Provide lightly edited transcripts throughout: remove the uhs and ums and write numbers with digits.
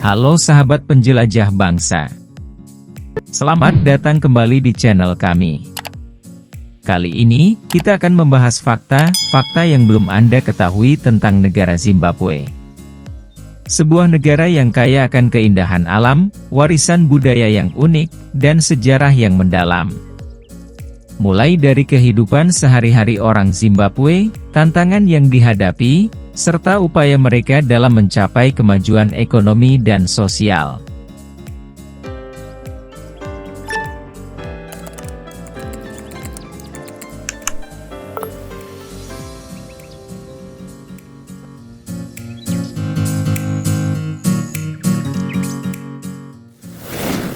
Halo sahabat penjelajah bangsa. Selamat datang kembali di channel kami. Kali ini, kita akan membahas fakta yang belum Anda ketahui tentang negara Zimbabwe. Sebuah negara yang kaya akan keindahan alam, warisan budaya yang unik, dan sejarah yang mendalam. Mulai dari kehidupan sehari-hari orang Zimbabwe, tantangan yang dihadapi, serta upaya mereka dalam mencapai kemajuan ekonomi dan sosial.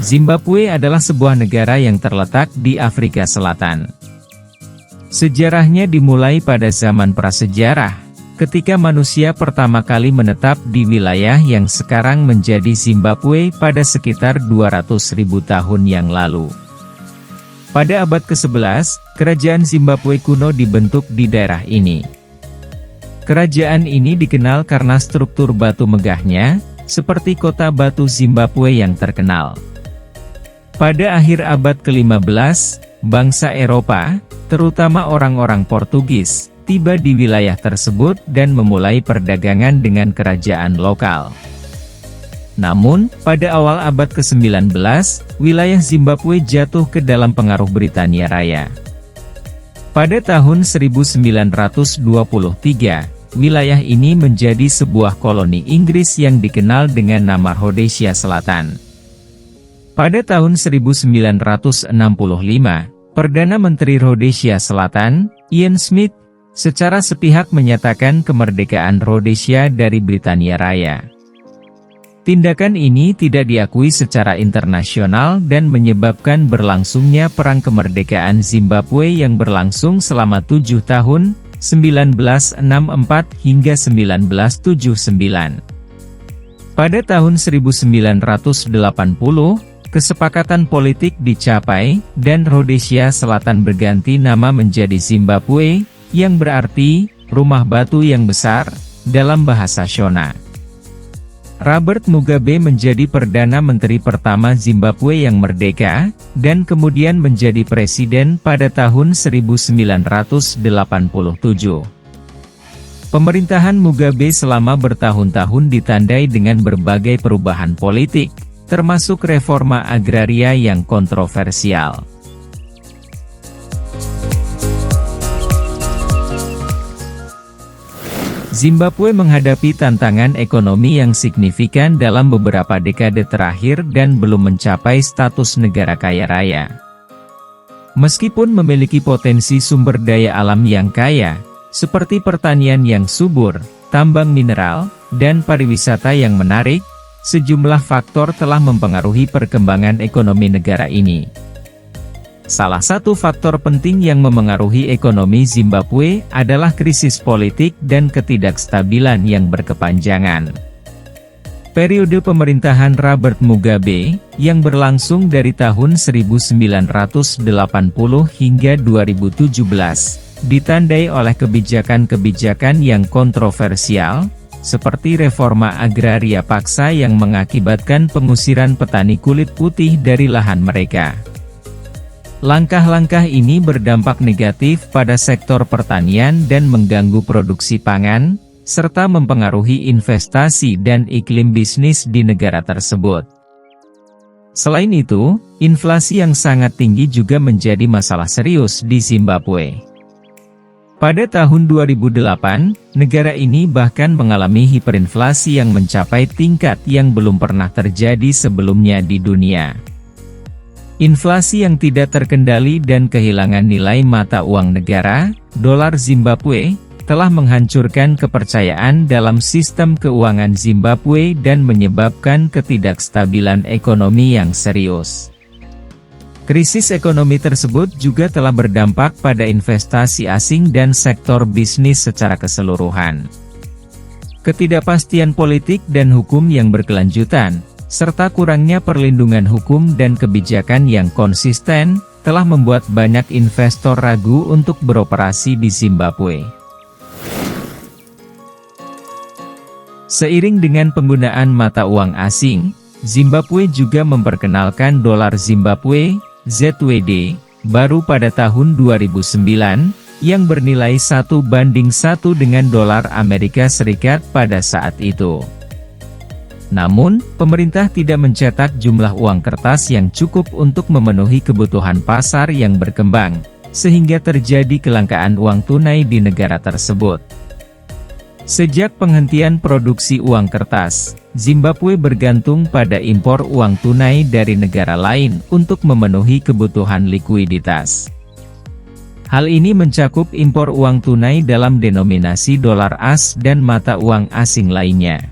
Zimbabwe adalah sebuah negara yang terletak di Afrika Selatan. Sejarahnya dimulai pada zaman prasejarah, ketika manusia pertama kali menetap di wilayah yang sekarang menjadi Zimbabwe pada sekitar 200.000 tahun yang lalu. Pada abad ke-11, kerajaan Zimbabwe kuno dibentuk di daerah ini. Kerajaan ini dikenal karena struktur batu megahnya, seperti kota batu Zimbabwe yang terkenal. Pada akhir abad ke-15, bangsa Eropa, terutama orang-orang Portugis, tiba di wilayah tersebut dan memulai perdagangan dengan kerajaan lokal. Namun, pada awal abad ke-19, wilayah Zimbabwe jatuh ke dalam pengaruh Britania Raya. Pada tahun 1923, wilayah ini menjadi sebuah koloni Inggris yang dikenal dengan nama Rhodesia Selatan. Pada tahun 1965, Perdana Menteri Rhodesia Selatan, Ian Smith, secara sepihak menyatakan kemerdekaan Rhodesia dari Britania Raya. Tindakan ini tidak diakui secara internasional dan menyebabkan berlangsungnya Perang Kemerdekaan Zimbabwe yang berlangsung selama 7 tahun, 1964 hingga 1979. Pada tahun 1980, kesepakatan politik dicapai, dan Rhodesia Selatan berganti nama menjadi Zimbabwe, yang berarti, rumah batu yang besar, dalam bahasa Shona. Robert Mugabe menjadi Perdana Menteri pertama Zimbabwe yang merdeka, dan kemudian menjadi presiden pada tahun 1987. Pemerintahan Mugabe selama bertahun-tahun ditandai dengan berbagai perubahan politik, termasuk reforma agraria yang kontroversial. Zimbabwe menghadapi tantangan ekonomi yang signifikan dalam beberapa dekade terakhir dan belum mencapai status negara kaya raya. Meskipun memiliki potensi sumber daya alam yang kaya, seperti pertanian yang subur, tambang mineral, dan pariwisata yang menarik, sejumlah faktor telah mempengaruhi perkembangan ekonomi negara ini. Salah satu faktor penting yang memengaruhi ekonomi Zimbabwe adalah krisis politik dan ketidakstabilan yang berkepanjangan. Periode pemerintahan Robert Mugabe, yang berlangsung dari tahun 1980 hingga 2017, ditandai oleh kebijakan-kebijakan yang kontroversial, seperti reforma agraria paksa yang mengakibatkan pengusiran petani kulit putih dari lahan mereka. Langkah-langkah ini berdampak negatif pada sektor pertanian dan mengganggu produksi pangan, serta mempengaruhi investasi dan iklim bisnis di negara tersebut. Selain itu, inflasi yang sangat tinggi juga menjadi masalah serius di Zimbabwe. Pada tahun 2008, negara ini bahkan mengalami hiperinflasi yang mencapai tingkat yang belum pernah terjadi sebelumnya di dunia. Inflasi yang tidak terkendali dan kehilangan nilai mata uang negara, dolar Zimbabwe, telah menghancurkan kepercayaan dalam sistem keuangan Zimbabwe dan menyebabkan ketidakstabilan ekonomi yang serius. Krisis ekonomi tersebut juga telah berdampak pada investasi asing dan sektor bisnis secara keseluruhan. Ketidakpastian politik dan hukum yang berkelanjutan, serta kurangnya perlindungan hukum dan kebijakan yang konsisten, telah membuat banyak investor ragu untuk beroperasi di Zimbabwe. Seiring dengan penggunaan mata uang asing, Zimbabwe juga memperkenalkan dolar Zimbabwe, ZWD, baru pada tahun 2009, yang bernilai 1:1 dengan dolar Amerika Serikat pada saat itu. Namun, pemerintah tidak mencetak jumlah uang kertas yang cukup untuk memenuhi kebutuhan pasar yang berkembang, sehingga terjadi kelangkaan uang tunai di negara tersebut. Sejak penghentian produksi uang kertas, Zimbabwe bergantung pada impor uang tunai dari negara lain untuk memenuhi kebutuhan likuiditas. Hal ini mencakup impor uang tunai dalam denominasi dolar AS dan mata uang asing lainnya.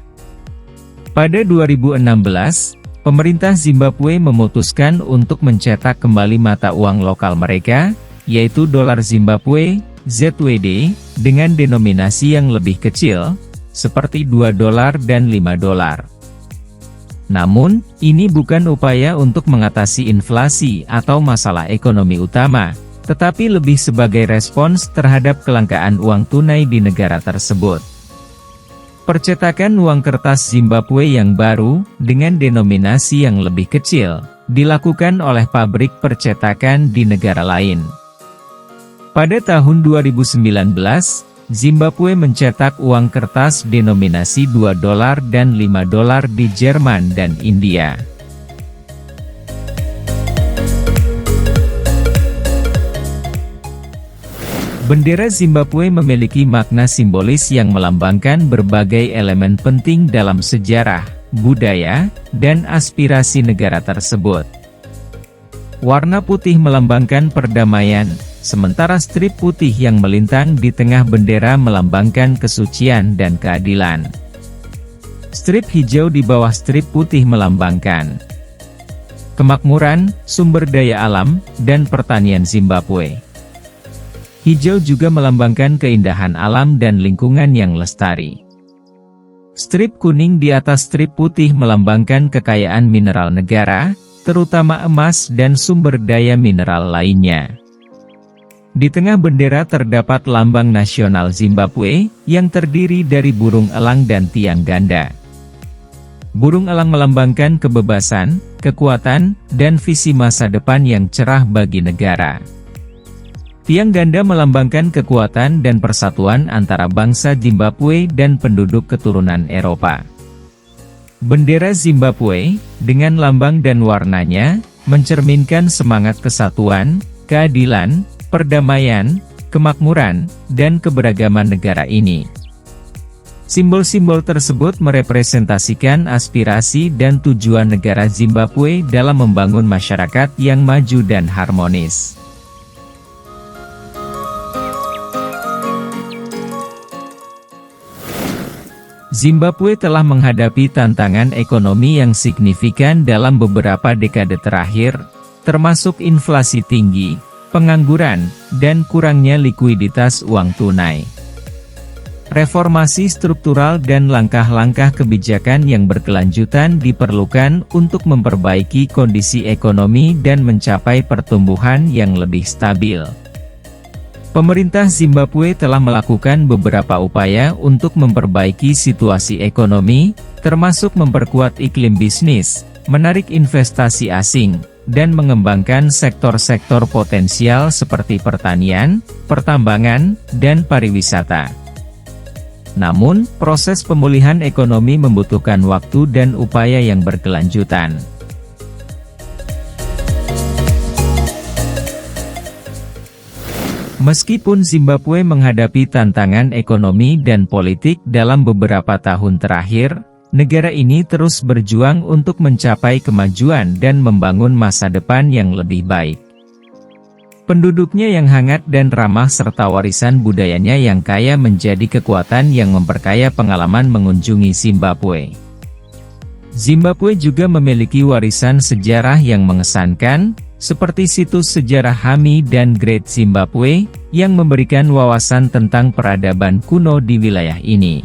Pada 2016, pemerintah Zimbabwe memutuskan untuk mencetak kembali mata uang lokal mereka, yaitu dolar Zimbabwe, ZWD, dengan denominasi yang lebih kecil, seperti 2 dolar dan 5 dolar. Namun, ini bukan upaya untuk mengatasi inflasi atau masalah ekonomi utama, tetapi lebih sebagai respons terhadap kelangkaan uang tunai di negara tersebut. Percetakan uang kertas Zimbabwe yang baru, dengan denominasi yang lebih kecil, dilakukan oleh pabrik percetakan di negara lain. Pada tahun 2019, Zimbabwe mencetak uang kertas denominasi 2 dolar dan 5 dolar di Jerman dan India. Bendera Zimbabwe memiliki makna simbolis yang melambangkan berbagai elemen penting dalam sejarah, budaya, dan aspirasi negara tersebut. Warna putih melambangkan perdamaian, sementara strip putih yang melintang di tengah bendera melambangkan kesucian dan keadilan. Strip hijau di bawah strip putih melambangkan kemakmuran, sumber daya alam, dan pertanian Zimbabwe. Hijau juga melambangkan keindahan alam dan lingkungan yang lestari. Strip kuning di atas strip putih melambangkan kekayaan mineral negara, terutama emas dan sumber daya mineral lainnya. Di tengah bendera terdapat lambang nasional Zimbabwe, yang terdiri dari burung elang dan tiang ganda. Burung elang melambangkan kebebasan, kekuatan, dan visi masa depan yang cerah bagi negara. Tiang ganda melambangkan kekuatan dan persatuan antara bangsa Zimbabwe dan penduduk keturunan Eropa. Bendera Zimbabwe, dengan lambang dan warnanya, mencerminkan semangat kesatuan, keadilan, perdamaian, kemakmuran, dan keberagaman negara ini. Simbol-simbol tersebut merepresentasikan aspirasi dan tujuan negara Zimbabwe dalam membangun masyarakat yang maju dan harmonis. Zimbabwe telah menghadapi tantangan ekonomi yang signifikan dalam beberapa dekade terakhir, termasuk inflasi tinggi, pengangguran, dan kurangnya likuiditas uang tunai. Reformasi struktural dan langkah-langkah kebijakan yang berkelanjutan diperlukan untuk memperbaiki kondisi ekonomi dan mencapai pertumbuhan yang lebih stabil. Pemerintah Zimbabwe telah melakukan beberapa upaya untuk memperbaiki situasi ekonomi, termasuk memperkuat iklim bisnis, menarik investasi asing, dan mengembangkan sektor-sektor potensial seperti pertanian, pertambangan, dan pariwisata. Namun, proses pemulihan ekonomi membutuhkan waktu dan upaya yang berkelanjutan. Meskipun Zimbabwe menghadapi tantangan ekonomi dan politik dalam beberapa tahun terakhir, negara ini terus berjuang untuk mencapai kemajuan dan membangun masa depan yang lebih baik. Penduduknya yang hangat dan ramah serta warisan budayanya yang kaya menjadi kekuatan yang memperkaya pengalaman mengunjungi Zimbabwe. Zimbabwe juga memiliki warisan sejarah yang mengesankan, seperti situs sejarah Hami dan Great Zimbabwe, yang memberikan wawasan tentang peradaban kuno di wilayah ini.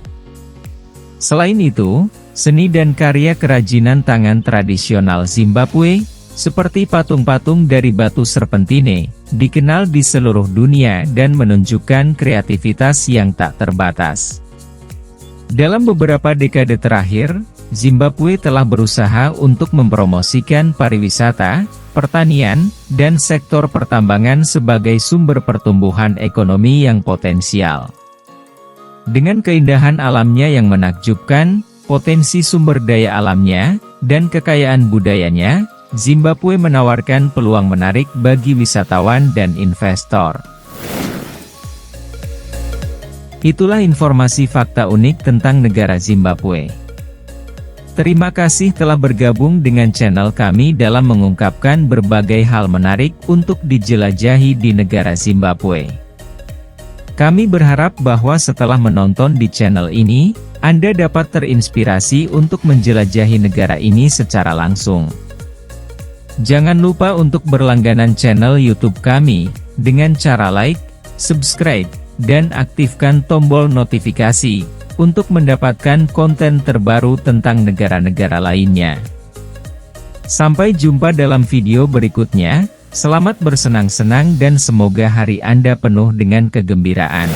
Selain itu, seni dan karya kerajinan tangan tradisional Zimbabwe, seperti patung-patung dari batu serpentine, dikenal di seluruh dunia dan menunjukkan kreativitas yang tak terbatas. Dalam beberapa dekade terakhir, Zimbabwe telah berusaha untuk mempromosikan pariwisata, pertanian, dan sektor pertambangan sebagai sumber pertumbuhan ekonomi yang potensial. Dengan keindahan alamnya yang menakjubkan, potensi sumber daya alamnya, dan kekayaan budayanya, Zimbabwe menawarkan peluang menarik bagi wisatawan dan investor. Itulah informasi fakta unik tentang negara Zimbabwe. Terima kasih telah bergabung dengan channel kami dalam mengungkapkan berbagai hal menarik untuk dijelajahi di negara Zimbabwe. Kami berharap bahwa setelah menonton di channel ini, Anda dapat terinspirasi untuk menjelajahi negara ini secara langsung. Jangan lupa untuk berlangganan channel YouTube kami, dengan cara like, subscribe, dan aktifkan tombol notifikasi, untuk mendapatkan konten terbaru tentang negara-negara lainnya. Sampai jumpa dalam video berikutnya, selamat bersenang-senang dan semoga hari Anda penuh dengan kegembiraan.